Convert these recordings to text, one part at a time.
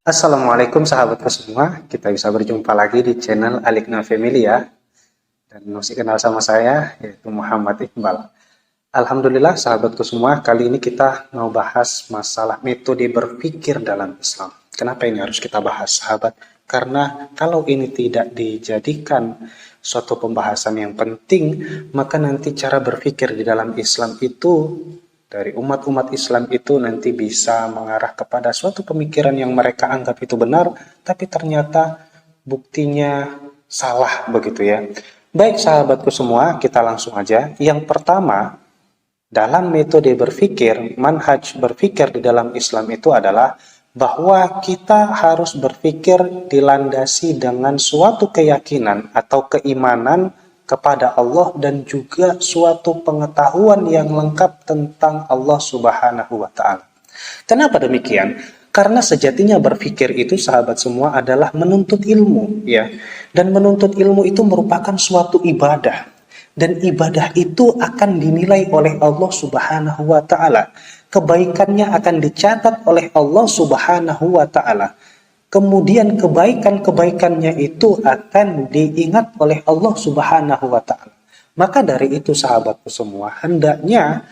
Assalamualaikum sahabatku semua, kita bisa berjumpa lagi di channel Alikna Family ya. Dan masih kenal sama saya, yaitu Muhammad Iqbal. Alhamdulillah sahabatku semua, kali ini kita mau bahas masalah metode berpikir dalam Islam. Kenapa ini harus kita bahas sahabat? Karena kalau ini tidak dijadikan suatu pembahasan yang penting, maka nanti cara berpikir di dalam Islam itu dari umat-umat Islam itu nanti bisa mengarah kepada suatu pemikiran yang mereka anggap itu benar, tapi ternyata buktinya salah begitu ya. Baik sahabatku semua, kita langsung aja. Yang pertama, dalam metode berpikir, manhaj berpikir di dalam Islam itu adalah bahwa kita harus berpikir dilandasi dengan suatu keyakinan atau keimanan kepada Allah dan juga suatu pengetahuan yang lengkap tentang Allah Subhanahu wa taala. Kenapa demikian? Karena sejatinya berpikir itu sahabat semua adalah menuntut ilmu ya. Dan menuntut ilmu itu merupakan suatu ibadah. Dan ibadah itu akan dinilai oleh Allah Subhanahu wa taala. Kebaikannya akan dicatat oleh Allah Subhanahu wa taala. Kemudian kebaikan-kebaikannya itu akan diingat oleh Allah Subhanahu wa taala. Maka dari itu sahabatku semua, hendaknya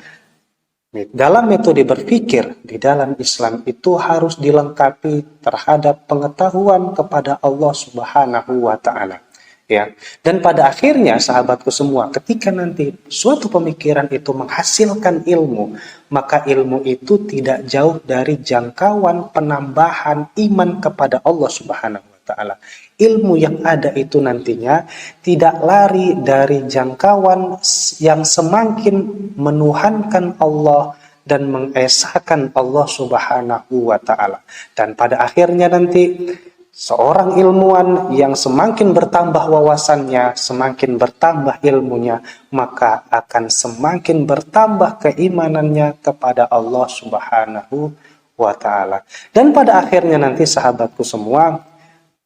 dalam metode berpikir di dalam Islam itu harus dilengkapi terhadap pengetahuan kepada Allah Subhanahu wa taala. Ya. Dan pada akhirnya sahabatku semua, ketika nanti suatu pemikiran itu menghasilkan ilmu, maka ilmu itu tidak jauh dari jangkauan penambahan iman kepada Allah Subhanahu wa taala. Ilmu yang ada itu nantinya tidak lari dari jangkauan yang semakin menuhankan Allah dan mengesahkan Allah Subhanahu wa taala. Dan pada akhirnya nanti seorang ilmuwan yang semakin bertambah wawasannya, semakin bertambah ilmunya, maka akan semakin bertambah keimanannya kepada Allah Subhanahu wa taala. Dan pada akhirnya nanti sahabatku semua,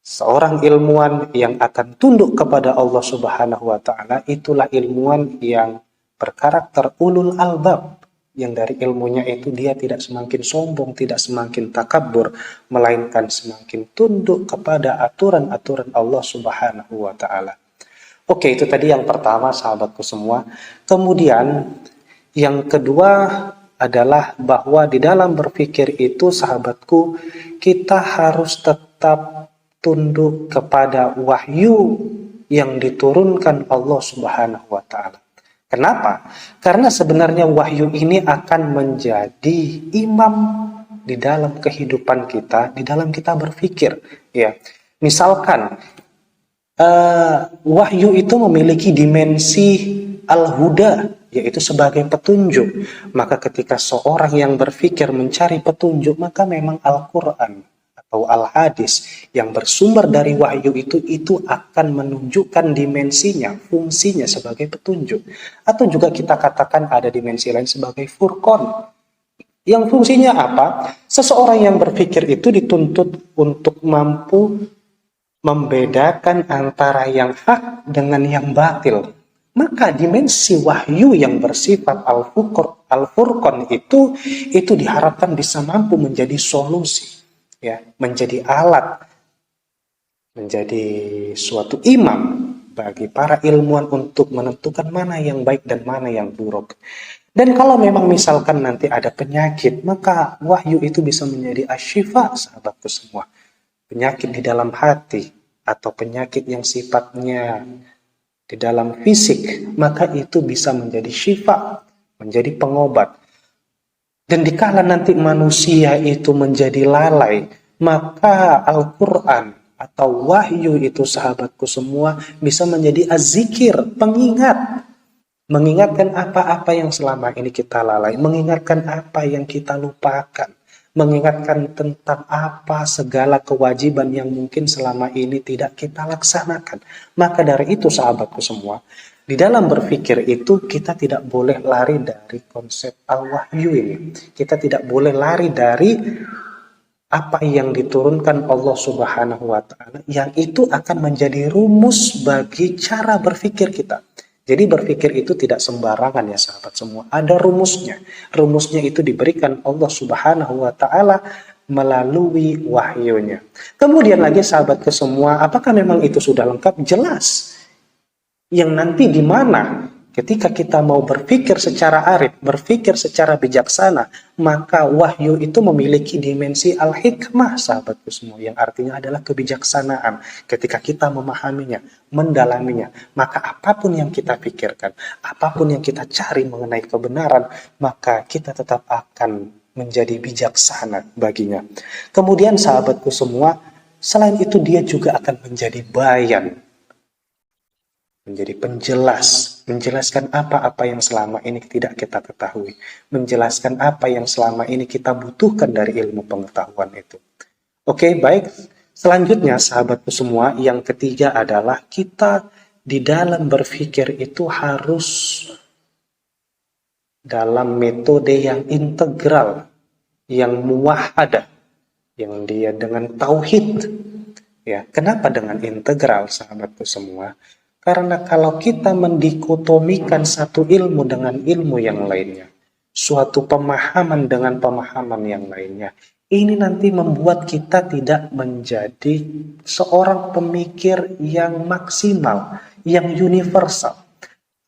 seorang ilmuwan yang akan tunduk kepada Allah Subhanahu wa taala itulah ilmuwan yang berkarakter ulul albab, yang dari ilmunya itu dia tidak semakin sombong, tidak semakin takabur, melainkan semakin tunduk kepada aturan-aturan Allah Subhanahu wa taala. Oke, itu tadi yang pertama sahabatku semua. Kemudian yang kedua adalah bahwa di dalam berpikir itu sahabatku, kita harus tetap tunduk kepada wahyu yang diturunkan Allah Subhanahu wa taala. Kenapa? Karena sebenarnya wahyu ini akan menjadi imam di dalam kehidupan kita, di dalam kita berpikir. Ya, misalkan wahyu itu memiliki dimensi al-huda, yaitu sebagai petunjuk. Maka ketika seorang yang berpikir mencari petunjuk, maka memang Al-Quran atau al-hadis yang bersumber dari wahyu itu akan menunjukkan dimensinya, fungsinya sebagai petunjuk. Atau juga kita katakan ada dimensi lain sebagai furqan. Yang fungsinya apa? Seseorang yang berpikir itu dituntut untuk mampu membedakan antara yang hak dengan yang batil. Maka dimensi wahyu yang bersifat al-furqan itu diharapkan bisa mampu menjadi solusi. Ya, menjadi alat, menjadi suatu imam bagi para ilmuwan untuk menentukan mana yang baik dan mana yang buruk. Dan kalau memang misalkan nanti ada penyakit, maka wahyu itu bisa menjadi asyifa sahabatku semua. Penyakit di dalam hati atau penyakit yang sifatnya di dalam fisik, maka itu bisa menjadi syifa, menjadi pengobat. Dan dikala nanti manusia itu menjadi lalai, maka Al-Quran atau wahyu itu sahabatku semua bisa menjadi az-zikir, pengingat. Mengingatkan apa-apa yang selama ini kita lalai, mengingatkan apa yang kita lupakan, mengingatkan tentang apa segala kewajiban yang mungkin selama ini tidak kita laksanakan. Maka dari itu sahabatku semua, di dalam berpikir itu kita tidak boleh lari dari konsep al-wahyu ini. Kita tidak boleh lari dari apa yang diturunkan Allah Subhanahu wa taala, yang itu akan menjadi rumus bagi cara berpikir kita. Jadi berpikir itu tidak sembarangan ya sahabat semua. Ada rumusnya. Rumusnya itu diberikan Allah Subhanahu wa taala melalui wahyunya. Kemudian lagi sahabatku semua, apakah memang itu sudah lengkap? Jelas. Yang nanti di mana ketika kita mau berpikir secara arif, berpikir secara bijaksana, maka wahyu itu memiliki dimensi al-hikmah, sahabatku semua, yang artinya adalah kebijaksanaan. Ketika kita memahaminya, mendalaminya, maka apapun yang kita pikirkan, apapun yang kita cari mengenai kebenaran, maka kita tetap akan menjadi bijaksana baginya. Kemudian sahabatku semua, selain itu dia juga akan menjadi bayan, menjadi penjelas, menjelaskan apa-apa yang selama ini tidak kita ketahui, menjelaskan apa yang selama ini kita butuhkan dari ilmu pengetahuan itu. Oke, baik. Selanjutnya, sahabatku semua, yang ketiga adalah kita di dalam berpikir itu harus dalam metode yang integral, yang muwahadah, yang dia dengan tauhid. Ya, kenapa dengan integral, sahabatku semua? Karena kalau kita mendikotomikan satu ilmu dengan ilmu yang lainnya, suatu pemahaman dengan pemahaman yang lainnya, ini nanti membuat kita tidak menjadi seorang pemikir yang maksimal, yang universal.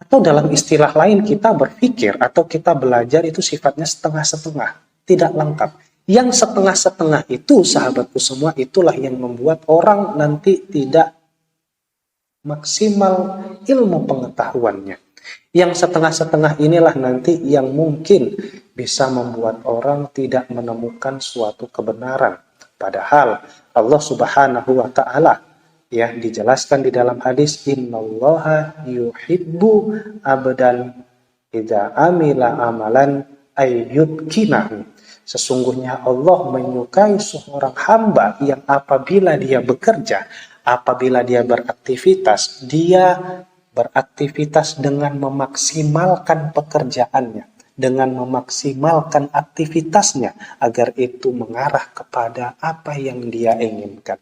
Atau dalam istilah lain, kita berpikir atau kita belajar itu sifatnya setengah-setengah, tidak lengkap. Yang setengah-setengah itu, sahabatku semua, itulah yang membuat orang nanti tidak maksimal ilmu pengetahuannya. Yang setengah-setengah inilah nanti yang mungkin bisa membuat orang tidak menemukan suatu kebenaran. Padahal Allah Subhanahu wa taala ya dijelaskan di dalam hadis, innallaha yuhibbu abdan idza amila amalan ayyutkinahu. Sesungguhnya Allah menyukai seorang hamba yang apabila dia bekerja, apabila dia beraktivitas dengan memaksimalkan pekerjaannya, dengan memaksimalkan aktivitasnya agar itu mengarah kepada apa yang dia inginkan.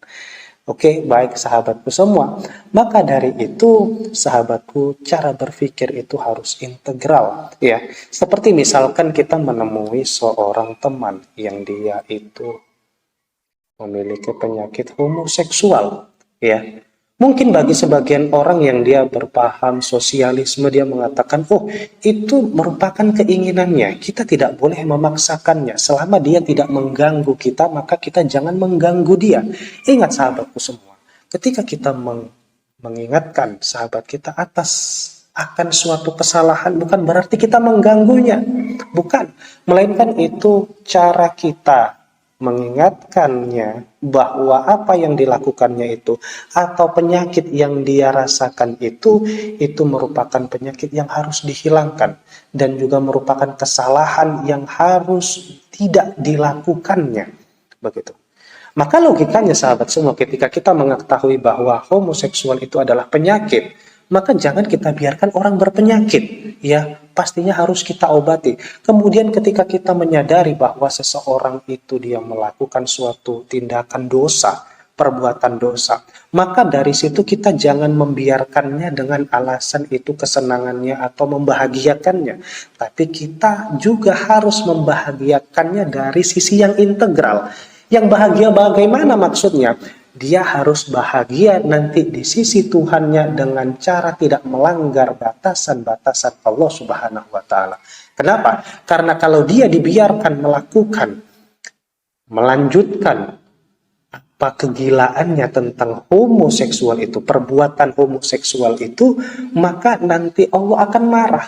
Oke, baik sahabatku semua. Maka dari itu, sahabatku, cara berpikir itu harus integral, ya. Seperti misalkan kita menemui seorang teman yang dia itu memiliki penyakit homoseksual, ya. Mungkin bagi sebagian orang yang dia berpaham sosialisme, dia mengatakan, oh itu merupakan keinginannya, kita tidak boleh memaksakannya. Selama dia tidak mengganggu kita, maka kita jangan mengganggu dia. Ingat sahabatku semua, ketika kita mengingatkan sahabat kita atas akan suatu kesalahan, bukan berarti kita mengganggunya. Bukan, melainkan itu cara kita mengingatkannya bahwa apa yang dilakukannya itu atau penyakit yang dia rasakan itu merupakan penyakit yang harus dihilangkan dan juga merupakan kesalahan yang harus tidak dilakukannya, begitu. Maka logikanya sahabat semua, ketika kita mengetahui bahwa homoseksual itu adalah penyakit, maka jangan kita biarkan orang berpenyakit, ya pastinya harus kita obati. Kemudian ketika kita menyadari bahwa seseorang itu dia melakukan suatu tindakan dosa, perbuatan dosa, maka dari situ kita jangan membiarkannya dengan alasan itu kesenangannya atau membahagiakannya, tapi kita juga harus membahagiakannya dari sisi yang integral. Yang bahagia bagaimana maksudnya? Dia harus bahagia nanti di sisi Tuhannya dengan cara tidak melanggar batasan-batasan Allah Subhanahu wa taala. Kenapa? Karena kalau dia dibiarkan melanjutkan apa kegilaannya tentang homoseksual itu, perbuatan homoseksual itu, maka nanti Allah akan marah.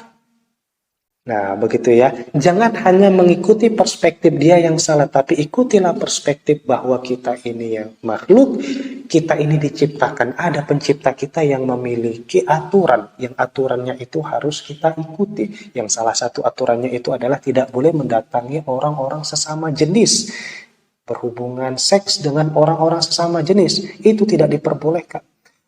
Nah, begitu ya. Jangan hanya mengikuti perspektif dia yang salah, tapi ikutilah perspektif bahwa kita ini yang makhluk, kita ini diciptakan. Ada pencipta kita yang memiliki aturan, yang aturannya itu harus kita ikuti. Yang salah satu aturannya itu adalah tidak boleh mendatangi orang-orang sesama jenis. Berhubungan seks dengan orang-orang sesama jenis, itu tidak diperbolehkan.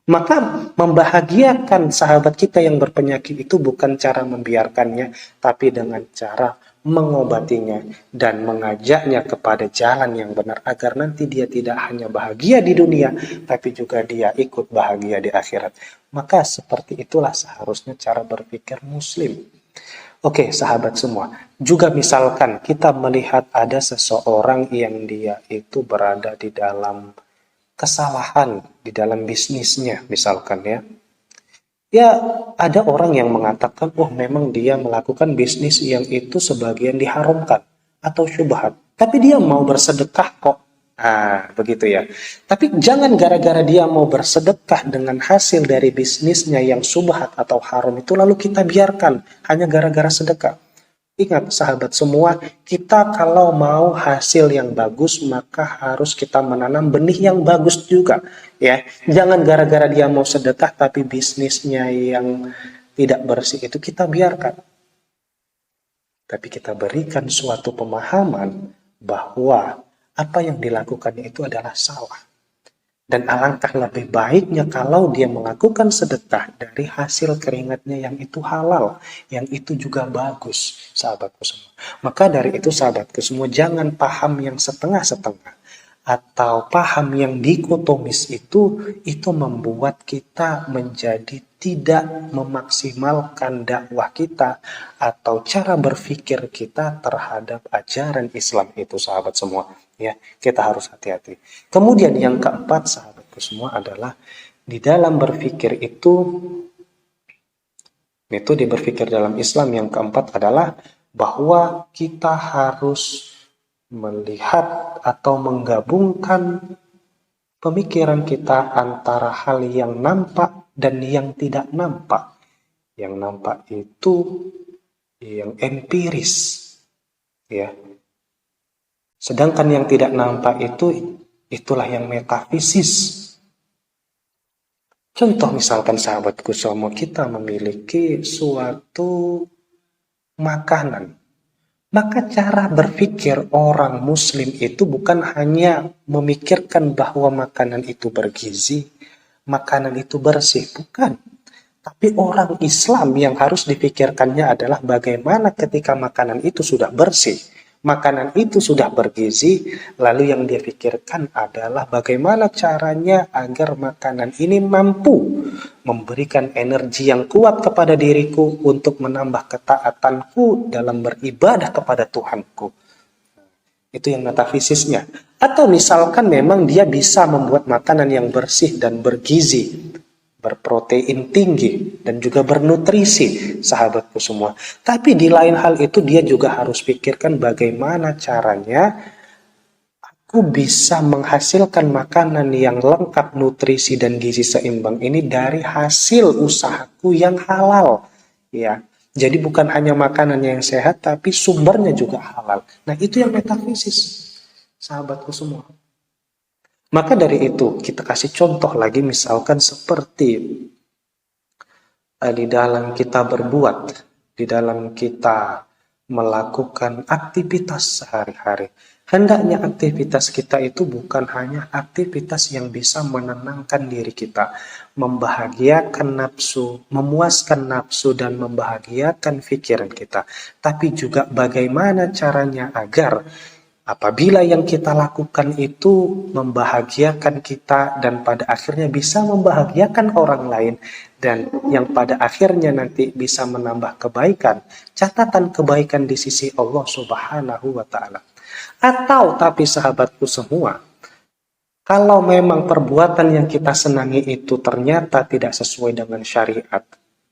Maka membahagiakan sahabat kita yang berpenyakit itu bukan cara membiarkannya, tapi dengan cara mengobatinya dan mengajaknya kepada jalan yang benar agar nanti dia tidak hanya bahagia di dunia, tapi juga dia ikut bahagia di akhirat. Maka seperti itulah seharusnya cara berpikir muslim. Oke, sahabat semua. Juga misalkan kita melihat ada seseorang yang dia itu berada di dalam kesalahan di dalam bisnisnya, misalkan ya. Ya, ada orang yang mengatakan, oh memang dia melakukan bisnis yang itu sebagian diharamkan atau syubhat. Tapi dia mau bersedekah kok. Ah, begitu ya. Tapi jangan gara-gara dia mau bersedekah dengan hasil dari bisnisnya yang syubhat atau haram itu lalu kita biarkan hanya gara-gara sedekah. Ingat sahabat semua, kita kalau mau hasil yang bagus maka harus kita menanam benih yang bagus juga, ya. Jangan gara-gara dia mau sedekah tapi bisnisnya yang tidak bersih itu kita biarkan. Tapi kita berikan suatu pemahaman bahwa apa yang dilakukannya itu adalah salah. Dan alangkah lebih baiknya kalau dia melakukan sedekah dari hasil keringatnya yang itu halal, yang itu juga bagus, sahabatku semua. Maka dari itu sahabatku semua, jangan paham yang setengah-setengah atau paham yang dikotomis itu membuat kita menjadi tidak memaksimalkan dakwah kita atau cara berpikir kita terhadap ajaran Islam itu, sahabat semua. Ya, kita harus hati-hati. Kemudian yang keempat, sahabatku semua, adalah di dalam berpikir itu, metode berpikir dalam Islam yang keempat adalah bahwa kita harus melihat atau menggabungkan pemikiran kita antara hal yang nampak dan yang tidak nampak. Yang nampak itu yang empiris, ya. Sedangkan yang tidak nampak itulah yang metafisis. Contoh misalkan sahabatku semua, kita memiliki suatu makanan. Maka cara berpikir orang muslim itu bukan hanya memikirkan bahwa makanan itu bergizi, makanan itu bersih, bukan. Tapi orang Islam yang harus dipikirkannya adalah bagaimana ketika makanan itu sudah bersih, makanan itu sudah bergizi, lalu yang dia pikirkan adalah bagaimana caranya agar makanan ini mampu memberikan energi yang kuat kepada diriku untuk menambah ketaatanku dalam beribadah kepada Tuhanku. Itu yang metafisisnya. Atau misalkan memang dia bisa membuat makanan yang bersih dan bergizi, berprotein tinggi, dan juga bernutrisi, sahabatku semua. Tapi di lain hal itu dia juga harus pikirkan bagaimana caranya aku bisa menghasilkan makanan yang lengkap nutrisi dan gizi seimbang ini dari hasil usahaku yang halal. Ya, jadi bukan hanya makanannya yang sehat, tapi sumbernya juga halal. Nah, itu yang metafisis, sahabatku semua. Maka dari itu, kita kasih contoh lagi misalkan seperti di dalam kita berbuat, di dalam kita melakukan aktivitas sehari-hari. Hendaknya aktivitas kita itu bukan hanya aktivitas yang bisa menenangkan diri kita, membahagiakan nafsu, memuaskan nafsu, dan membahagiakan pikiran kita. Tapi juga bagaimana caranya agar apabila yang kita lakukan itu membahagiakan kita dan pada akhirnya bisa membahagiakan orang lain dan yang pada akhirnya nanti bisa menambah kebaikan, catatan kebaikan di sisi Allah Subhanahu wa Ta'ala. Atau tapi sahabatku semua, kalau memang perbuatan yang kita senangi itu ternyata tidak sesuai dengan syariat,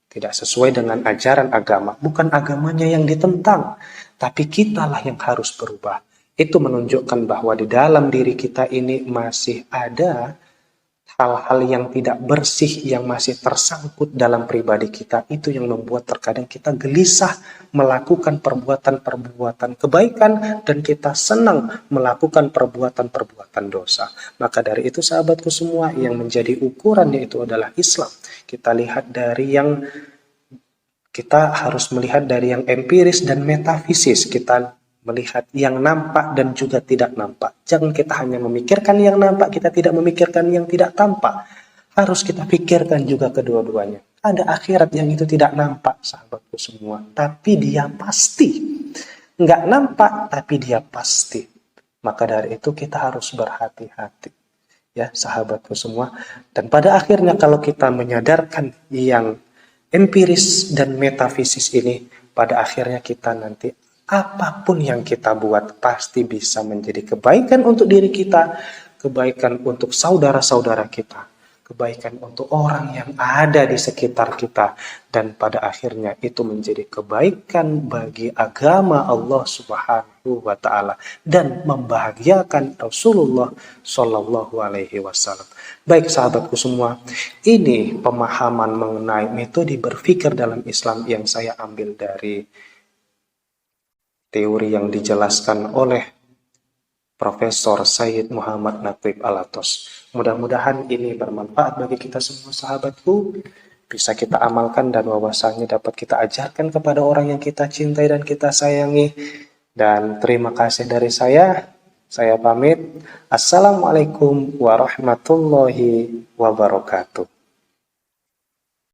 tidak sesuai dengan ajaran agama, bukan agamanya yang ditentang, tapi kitalah yang harus berubah. Itu menunjukkan bahwa di dalam diri kita ini masih ada hal-hal yang tidak bersih yang masih tersangkut dalam pribadi kita. Itu yang membuat terkadang kita gelisah melakukan perbuatan-perbuatan kebaikan dan kita senang melakukan perbuatan-perbuatan dosa. Maka dari itu sahabatku semua, yang menjadi ukuran yaitu adalah Islam. Kita harus melihat dari yang empiris dan metafisis. Kita melihat yang nampak dan juga tidak nampak. Jangan kita hanya memikirkan yang nampak, kita tidak memikirkan yang tidak tampak. Harus kita pikirkan juga kedua-duanya. Ada akhirat yang itu tidak nampak, sahabatku semua. Tapi dia pasti. Nggak nampak, tapi dia pasti. Maka dari itu kita harus berhati-hati. Ya, sahabatku semua. Dan pada akhirnya kalau kita menyadarkan yang empiris dan metafisis ini, pada akhirnya kita nanti apapun yang kita buat pasti bisa menjadi kebaikan untuk diri kita, kebaikan untuk saudara-saudara kita, kebaikan untuk orang yang ada di sekitar kita, dan pada akhirnya itu menjadi kebaikan bagi agama Allah Subhanahu wa taala dan membahagiakan Rasulullah Shallallahu alaihi wasallam. Baik sahabatku semua, ini pemahaman mengenai metode berpikir dalam Islam yang saya ambil dari teori yang dijelaskan oleh Profesor Sayyid Muhammad Naqib Alatos. Mudah-mudahan ini bermanfaat bagi kita semua sahabatku, bisa kita amalkan dan wawasannya dapat kita ajarkan kepada orang yang kita cintai dan kita sayangi. Dan terima kasih dari saya pamit. Assalamualaikum warahmatullahi wabarakatuh.